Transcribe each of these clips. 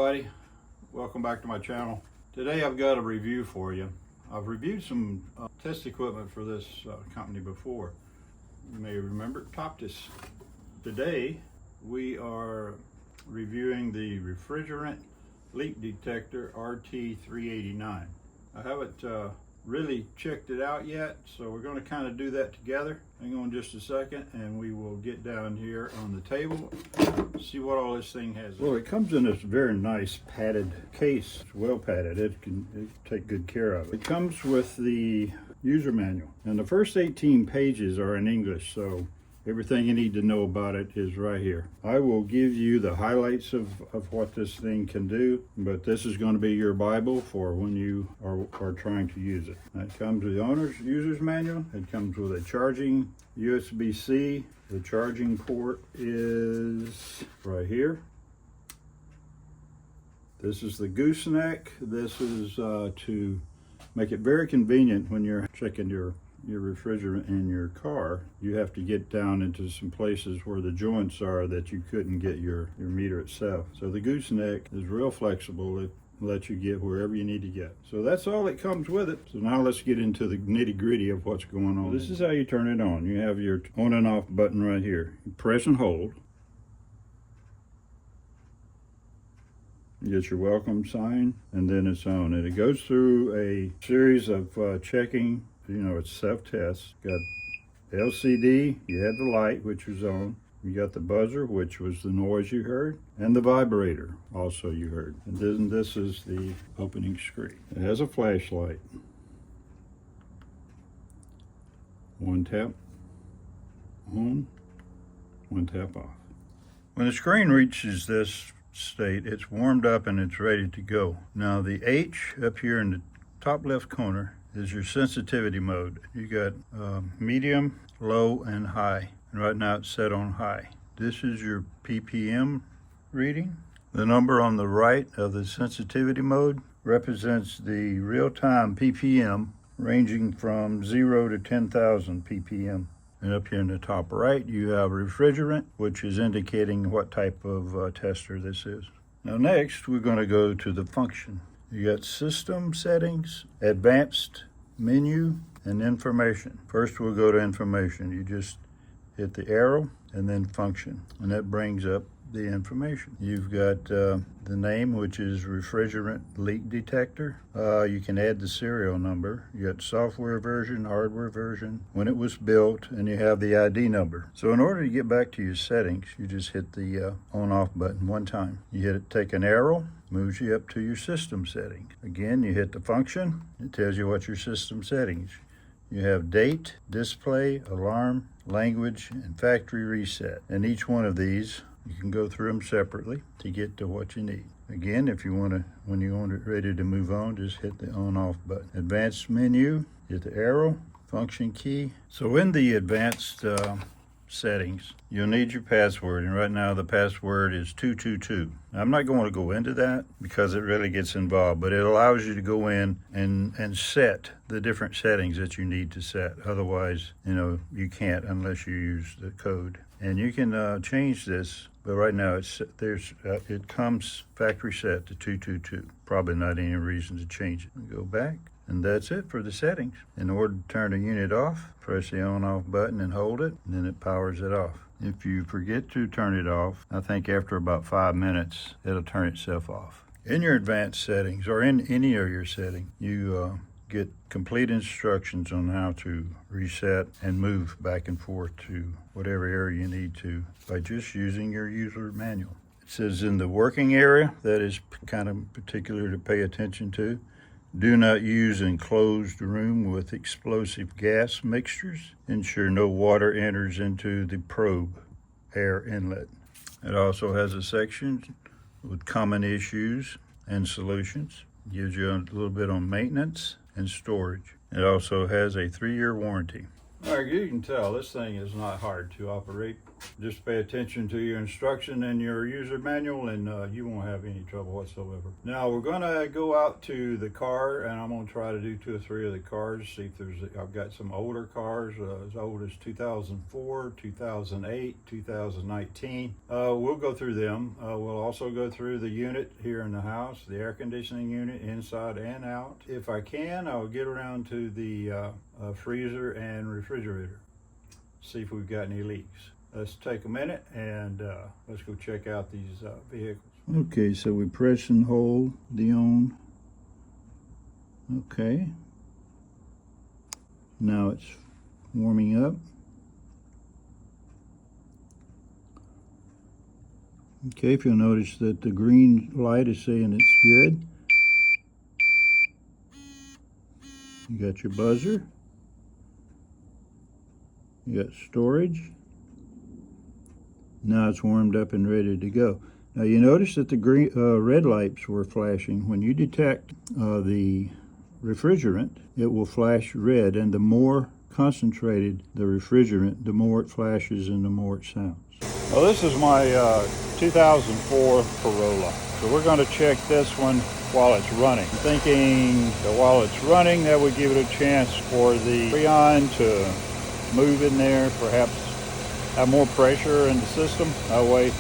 everybody, welcome back to my channel. Today I've got a review for you. I've reviewed some test equipment for this company before. You may remember TOPTIS. Today we are reviewing the Refrigerant leak detector RT389. I haven't really checked it out yet, so we're going to kind of do that together. Hang on just a second and we will get down here on the table, see what all this thing has. Well, it comes in this very nice padded case. It's well padded. It can take good care of it. It comes with the user manual, and the first 18 pages are in English, so everything you need to know about it is right here. I will give you the highlights of what this thing can do, but this is going to be your Bible for when you are trying to use it. It comes with the owner's user's manual. It comes with a charging USB-C. The charging port is right here. This is the gooseneck. This is to make it very convenient when you're checking your refrigerant in your car. You have to get down into some places where the joints are that you couldn't get your meter itself. So the gooseneck is real flexible. It lets you get wherever you need to get. So that's all that comes with it. So now let's get into the nitty-gritty of what's going on. This is how you turn it on. You have your on and off button right here. You press and hold. You get your welcome sign, and then it's on. And it goes through a series of checking. You know, it's self-test. Got LCD, you had the light, which was on. You got the buzzer, which was the noise you heard, and the vibrator, also you heard. And then this is the opening screen. It has a flashlight. One tap on, one tap off. When the screen reaches this state, it's warmed up and it's ready to go. Now the H up here in the top left corner is your sensitivity mode. You got medium, low, and high. And right now it's set on high. This is your ppm reading. The number on the right of the sensitivity mode represents the real-time ppm ranging from 0 to 10,000 ppm. And up here in the top right, you have refrigerant, which is indicating what type of tester this is. Now next, we're going to go to the function. You got system settings, advanced menu, and information. First we'll go to information. You just hit the arrow and then function, and that brings up the information. You've got the name, which is refrigerant leak detector. You can add the serial number. You got software version, hardware version, when it was built, and you have the ID number. So in order to get back to your settings, you just hit the on-off button one time. You hit it, take an arrow, moves you up to your system settings. Again, you hit the function. It tells you what your system settings. You have date, display, alarm, language, and factory reset. And each one of these, you can go through them separately to get to what you need. Again, if you want to, when you want it ready to move on, just hit the on-off button. Advanced menu, hit the arrow, function key. So in the advanced settings, you'll need your password, and right now the password is 222. Now, I'm not going to go into that because it really gets involved, but it allows you to go in and set the different settings that you need to set. Otherwise, you know, you can't unless you use the code. And you can change this, but right now it comes factory set to 222. Probably not any reason to change it. Go back. And that's it for the settings. In order to turn the unit off, press the on-off button and hold it, and then it powers it off. If you forget to turn it off, I think after about 5 minutes, it'll turn itself off. In your advanced settings, or in any of your settings, you get complete instructions on how to reset and move back and forth to whatever area you need to by just using your user manual. It says in the working area, that is kind of particular to pay attention to. Do not use enclosed room with explosive gas mixtures. Ensure no water enters into the probe air inlet. It also has a section with common issues and solutions. Gives you a little bit on maintenance and storage. It also has a 3-year warranty. All right, you can tell this thing is not hard to operate. Just pay attention to your instruction and your user manual, and you won't have any trouble whatsoever. Now we're gonna go out to the car, and I'm gonna try to do 2 or 3 of the cars, see if there's, I've got some older cars, as old as 2004, 2008, 2019. We'll go through them. We'll also go through the unit here in the house, the air conditioning unit, inside and out. If I can, I'll get around to the freezer and refrigerator, see if we've got any leaks. Let's take a minute and let's go check out these vehicles. Okay, so we press and hold the on. Okay. Now it's warming up. Okay, if you'll notice that the green light is saying it's good. You got your buzzer. You got storage. Now it's warmed up and ready to go. Now you notice that the green, red lights were flashing. When you detect the refrigerant, it will flash red, and the more concentrated the refrigerant, the more it flashes and the more it sounds. Well, this is my 2004 Corolla. So we're going to check this one while it's running. I'm thinking that while it's running, that would give it a chance for the Freon to move in there, perhaps have more pressure in the system. That way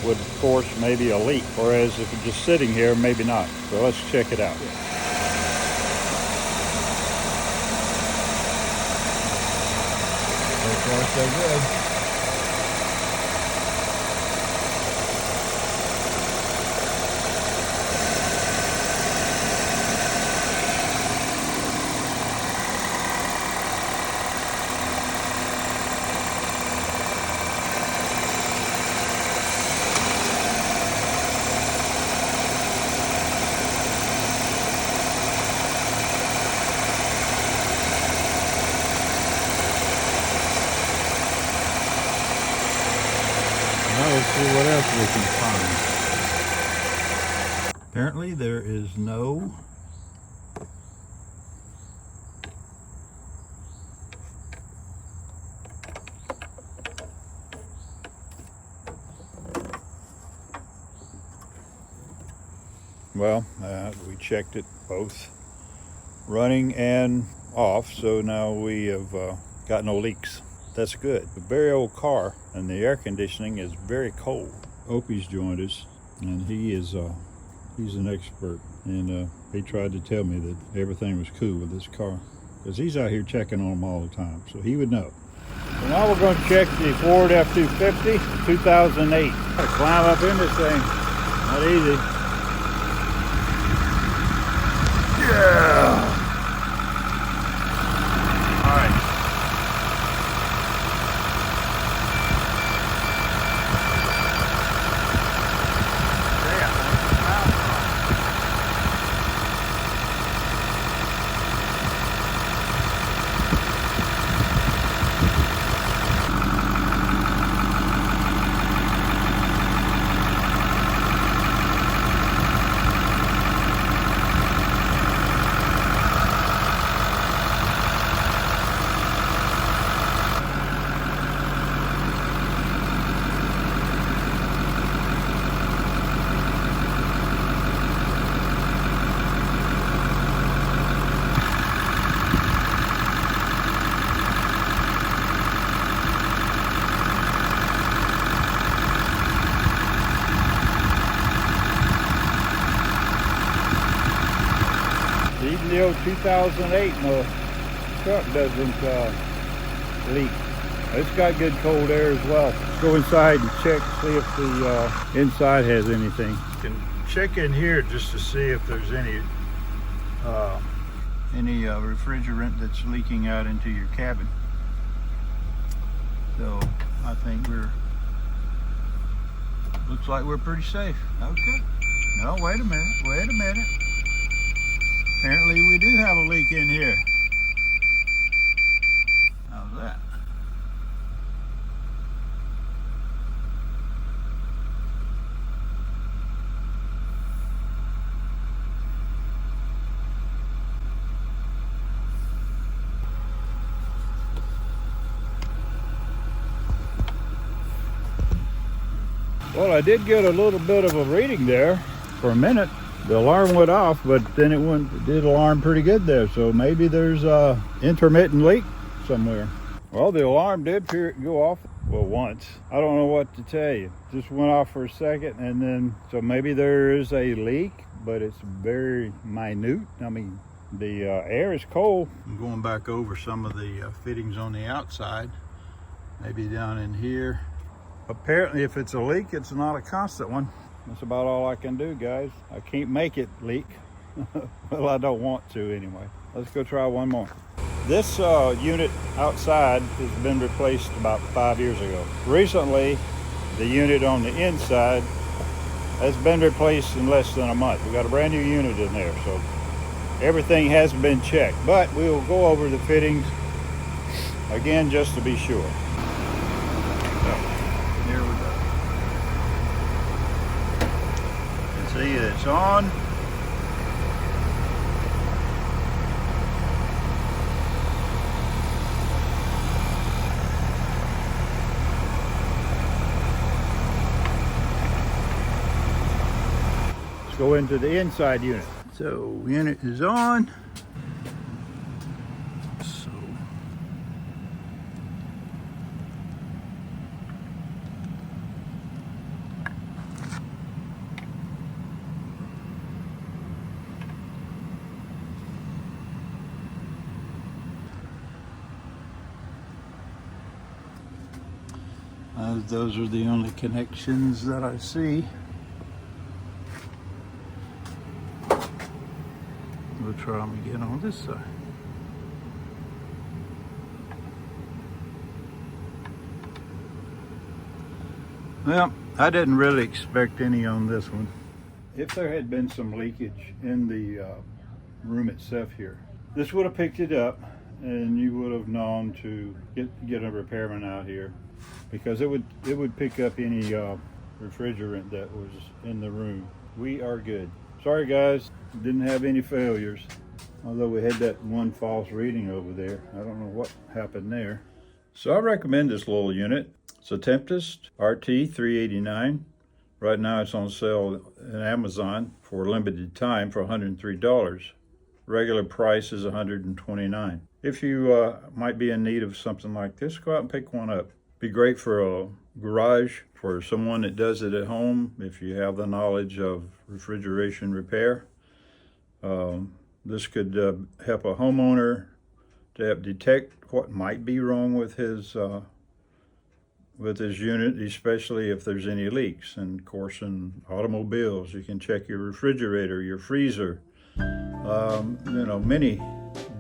would force maybe a leak, whereas if it's just sitting here, maybe not. So let's check it out. So far so good. Now let's see what else we can find. Apparently there is no we checked it both running and off, so now we have got no leaks. That's good. A very old car, and the air conditioning is very cold. Opie's joined us, and he's an expert, and he tried to tell me that everything was cool with this car, because he's out here checking on them all the time, so he would know. So now we're going to check the Ford F-250 2008. Gotta climb up in this thing. Not easy. Yeah. All right. Even the old 2008 truck doesn't leak. It's got good cold air as well. Let's go inside and check, see if the inside has anything. You can check in here just to see if there's any refrigerant that's leaking out into your cabin. So I think looks like we're pretty safe. Okay. No, wait a minute. Apparently we do have a leak in here. How's that? Well, I did get a little bit of a reading there for a minute. The alarm went off, but then it did alarm pretty good there. So maybe there's a intermittent leak somewhere. Well, the alarm did go off, well, once. I don't know what to tell you. Just went off for a second, and then, so maybe there is a leak, but it's very minute. I mean, the air is cold. I'm going back over some of the fittings on the outside, maybe down in here. Apparently, if it's a leak, it's not a constant one. That's about all I can do, guys. I can't make it leak. Well, I don't want to anyway. Let's go try one more. This unit outside has been replaced about 5 years ago. Recently, the unit on the inside has been replaced in less than a month. We got a brand new unit in there, so everything has been checked. But we will go over the fittings again just to be sure. So, here we go. You can see it's on. Go into the inside unit. So unit is on. So those are the only connections that I see. We'll try them again on this side. Well, I didn't really expect any on this one. If there had been some leakage in the room itself here, this would have picked it up and you would have known to get a repairman out here, because it would pick up any refrigerant that was in the room. We are good. Sorry guys, didn't have any failures, although we had that one false reading over there. I don't know what happened there. So I recommend this little unit. It's a TOPTIS RT389. Right now it's on sale on Amazon for a limited time for $103. Regular price is $129. If you might be in need of something like this, go out and pick one up. Be great for a garage, for someone that does it at home, if you have the knowledge of refrigeration repair. This could help a homeowner to help detect what might be wrong with his unit, especially if there's any leaks. And of course, in automobiles, you can check your refrigerator, your freezer, you know, many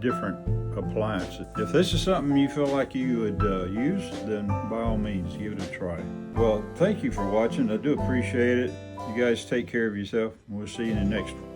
different appliances. If this is something you feel like you would use, then by all means, give it a try. Well, thank you for watching. I do appreciate it. You guys take care of yourself. We'll see you in the next one.